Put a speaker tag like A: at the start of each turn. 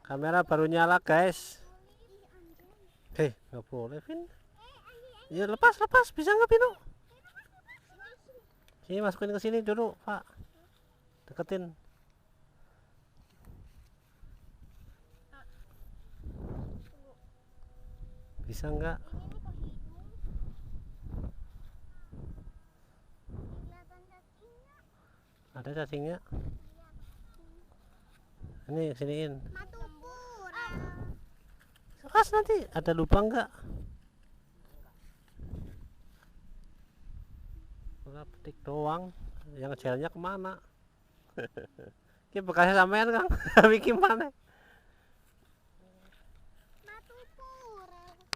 A: Kamera baru nyala guys. Nggak boleh Vin. Ya lepas bisa nggak Vino? Sini masukin ke sini dulu Pak. Deketin. Bisa nggak? Ada cacingnya. Ini siniin. Lepas nanti ada lubang nggak? Udah petik doang. Yang jalannya kemana? Ini bekasnya sampean Kang. Bikin mana?